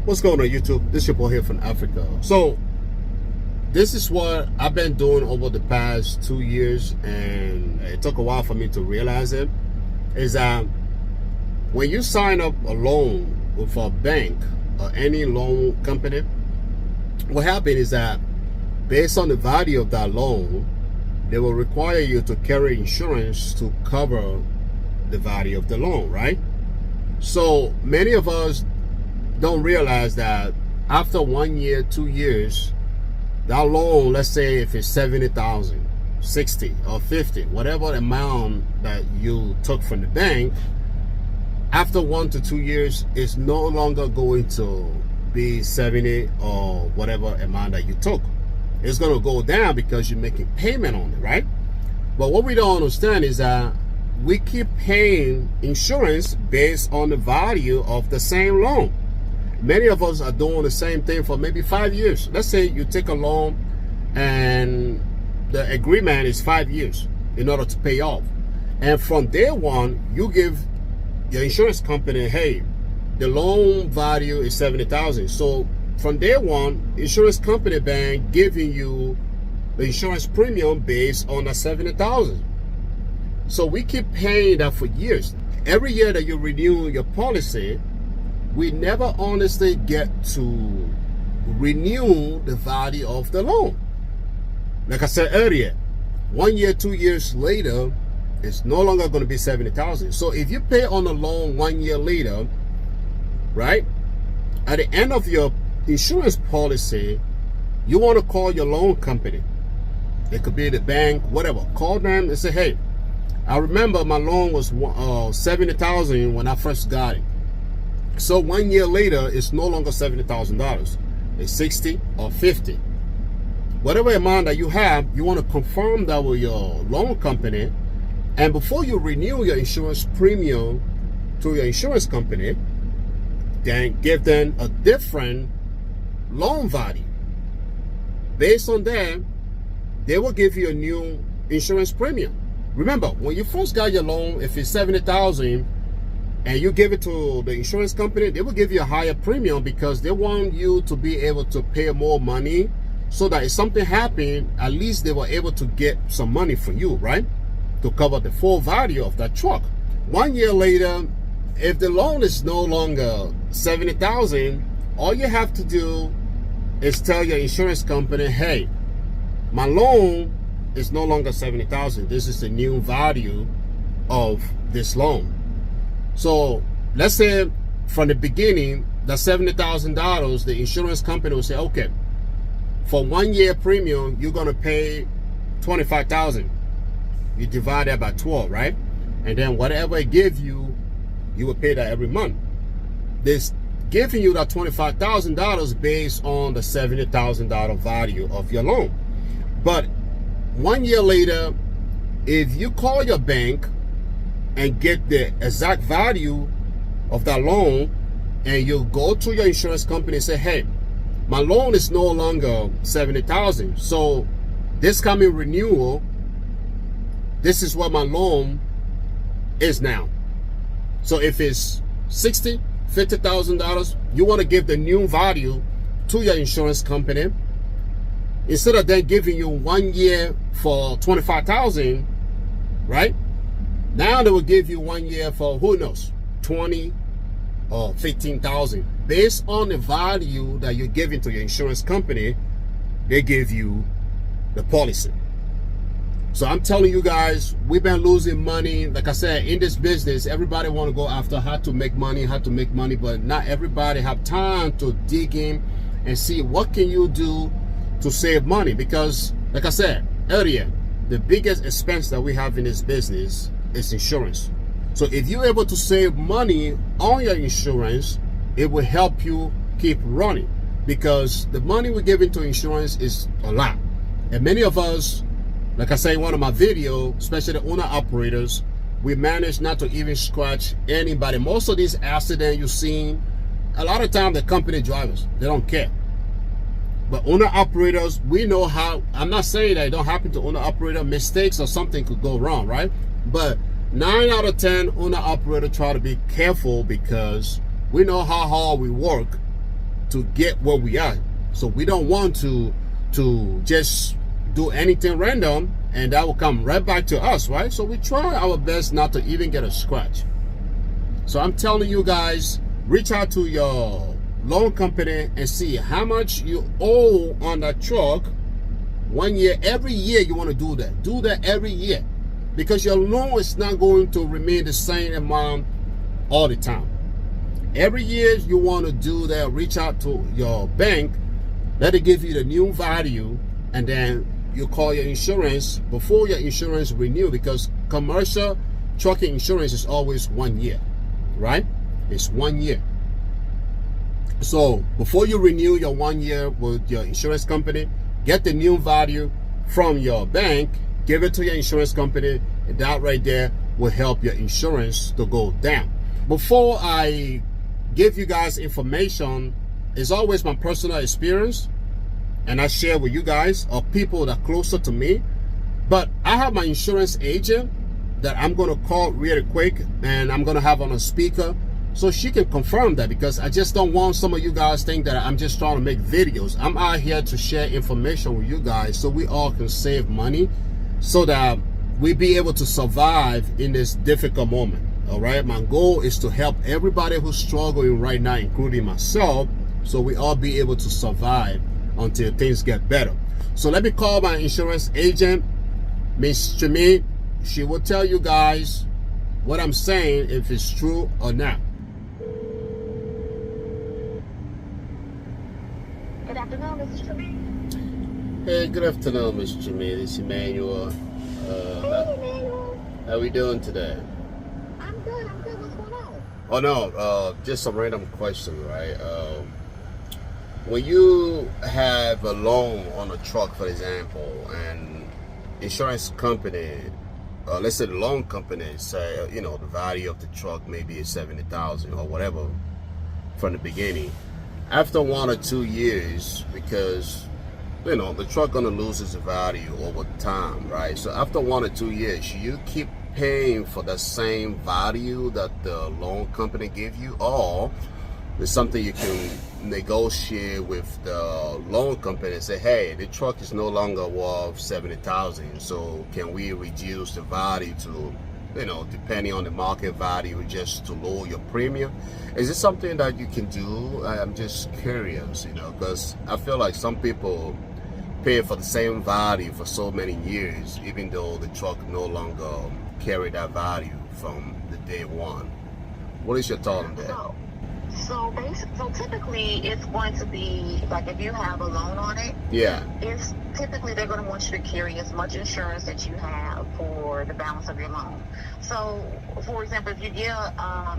What's going on, YouTube? This is your boy here from Africa. So this is what I've been doing over the past 2 years, and it took a while for me to realize it, is that when you sign up a loan with a bank or any loan company, what happens is that based on the value of that loan, they will require you to carry insurance to cover the value of the loan, right? So many of us don't realize that after 1 year, 2 years, that loan, let's say if it's 70,000, 60 or 50, whatever amount that you took from the bank, after 1 to 2 years, it's no longer going to be 70 or whatever amount that you took. It's going to go down because you're making payment on it, right? But what we don't understand is that we keep paying insurance based on the value of the same loan. Many of us are doing the same thing for maybe 5 years. Let's say you take a loan and the agreement is 5 years in order to pay off. And from day one, you give your insurance company, hey, the loan value is 70,000. So from day one, insurance company bank giving you the insurance premium based on the 70,000. So we keep paying that for years. Every year that you renew your policy, we never honestly get to renew the value of the loan. Like I said earlier, 1 year, 2 years later, it's no longer going to be 70,000. So if you pay on a loan 1 year later, right, at the end of your insurance policy, you want to call your loan company. It could be the bank, whatever. Call them and say, hey, I remember my loan was 70,000 when I first got it. So 1 year later, it's no longer $70,000. It's 60 or 50. Whatever amount that you have, you want to confirm that with your loan company. And before you renew your insurance premium to your insurance company, then give them a different loan value. Based on that, they will give you a new insurance premium. Remember, when you first got your loan, if it's 70,000 and you give it to the insurance company, they will give you a higher premium because they want you to be able to pay more money so that if something happened, at least they were able to get some money from you, right? To cover the full value of that truck. 1 year later, if the loan is no longer 70,000, all you have to do is tell your insurance company, hey, my loan is no longer 70,000. This is the new value of this loan. So let's say from the beginning, the $70,000, the insurance company will say, okay, for 1 year premium, you're going to pay 25,000. You divide that by 12, right? And then whatever it gives you, you will pay that every month. This giving you that $25,000 based on the $70,000 value of your loan. But 1 year later, if you call your bank and get the exact value of that loan, and you go to your insurance company and say, hey, my loan is no longer 70,000. So this coming renewal, this is what my loan is now. So if it's $60,000, $50,000, you want to give the new value to your insurance company. Instead of them giving you 1 year for 25,000, right? Now they will give you 1 year for, who knows, 20 or 15,000. Based on the value that you're giving to your insurance company, they give you the policy. So I'm telling you guys, we've been losing money. Like I said, in this business, everybody want to go after how to make money, but not everybody have time to dig in and see what can you do to save money. Because like I said earlier, the biggest expense that we have in this business is insurance. So if you're able to save money on your insurance, it will help you keep running, because the money we give into insurance is a lot. And many of us, like I say in one of my videos, especially the owner operators, we manage not to even scratch anybody. Most of these accidents you've seen, a lot of time the company drivers, they don't care. But owner operators, we know how. I'm not saying that it don't happen to owner operator. Mistakes or something could go wrong, right? But 9 out of 10 owner operator try to be careful, because we know how hard we work to get where we are. So we don't want to just do anything random and that will come right back to us, right? So we try our best not to even get a scratch. So I'm telling you guys, reach out to your loan company and see how much you owe on that truck 1 year. Every year you want to do that. Do that every year, because your loan is not going to remain the same amount all the time. Every year you want to do that. Reach out to your bank, let it give you the new value, and then you call your insurance before your insurance renew, because commercial trucking insurance is always 1 year, right? It's 1 year. So before you renew your 1 year with your insurance company, get the new value from your bank, give it to your insurance company, and that right there will help your insurance to go down. Before I give you guys information, it's always my personal experience, and I share with you guys or people that are closer to me. But I have my insurance agent that I'm going to call really quick, and I'm going to have on a speaker so she can confirm that, because I just don't want some of you guys think that I'm just trying to make videos. I'm out here to share information with you guys so we all can save money, so that we be able to survive in this difficult moment. All right, my goal is to help everybody who's struggling right now, including myself, so we all be able to survive until things get better. So let me call my insurance agent, Miss Tremaine. She will tell you guys what I'm saying, if it's true or not. Good afternoon, Mr. Tremaine. Hey, good afternoon, Miss Tremaine. It's Emmanuel. Hey, Emmanuel. How we doing today? I'm good. What's going on? Oh no, just some random question, right? When you have a loan on a truck, for example, and insurance company, let's say the loan company say, the value of the truck maybe is $70,000 or whatever from the beginning. After 1 or 2 years, because the truck gonna lose its value over time, right? So after 1 or 2 years, you keep paying for the same value that the loan company gave you, or there's something you can negotiate with the loan company and say, hey, the truck is no longer worth $70,000, so can we reduce the value to, depending on the market value, just to lower your premium? Is it something that you can do? I'm just curious, because I feel like some people pay for the same value for so many years, even though the truck no longer carry that value from the day one. What is your thought on that? So typically it's going to be like, if you have a loan on it, yeah, it's typically they're going to want you to carry as much insurance that you have for the balance of your loan. So, for example, if you get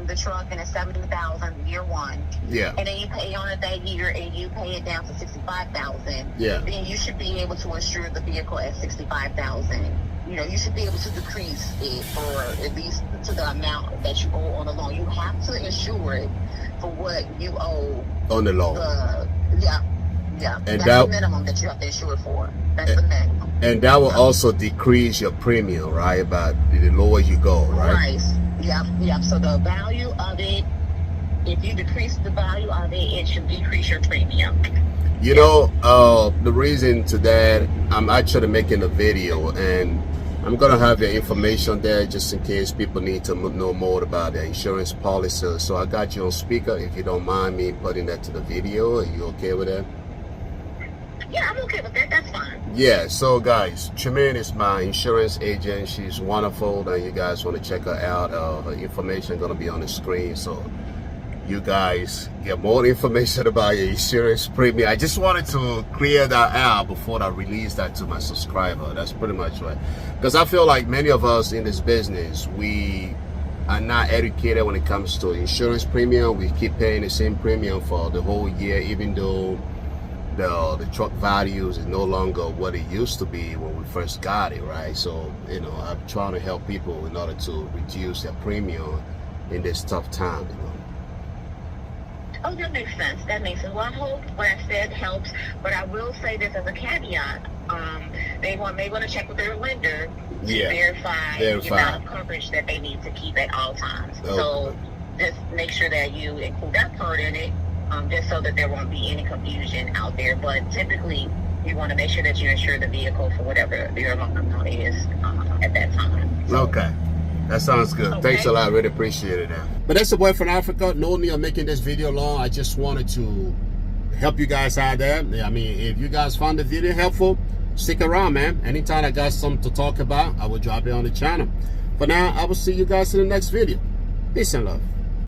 the truck and it's $70,000 year one, yeah, and then you pay on it that year and you pay it down to $65,000, yeah, then you should be able to insure the vehicle at $65,000. You should be able to decrease it, or at least to the amount that you owe on the loan. You have to insure it for what you owe on the loan. Yeah. And that's the minimum that you have to insure for. That's the minimum. And that will also decrease your premium, right? About the lower you go, right? Right. Yep. So the value of it, if you decrease the value of it, it should decrease your premium. The reason to that, I'm actually making a video, and I'm gonna have your information there just in case people need to know more about the insurance policy. So I got you on speaker. If you don't mind me putting that to the video, are you okay with that? Yeah, I'm okay with that. That's fine. Yeah. So guys, Tremaine is my insurance agent. She's wonderful, and you guys want to check her out. Her information gonna be on the screen, so you guys get more information about your insurance premium. I just wanted to clear that out before I release that to my subscriber. That's pretty much right. Because I feel like many of us in this business, we are not educated when it comes to insurance premium. We keep paying the same premium for the whole year, even though the truck values is no longer what it used to be when we first got it, right? So, I'm trying to help people in order to reduce their premium in this tough time, Oh, that makes sense. Well, I hope what I said helps, but I will say this as a caveat. They may want to check with their lender to verify the amount of coverage that they need to keep at all times. So just make sure that you include that part in it. just so that there won't be any confusion out there. But typically, you want to make sure that you insure the vehicle for whatever your loan amount is at that time. So, Okay. That sounds good. Okay. Thanks a lot. Really appreciate it. But that's the boy from Africa. No need of making this video long. I just wanted to help you guys out there. I mean, if you guys found the video helpful, stick around, man. Anytime I got something to talk about, I will drop it on the channel. For now, I will see you guys in the next video. Peace and love.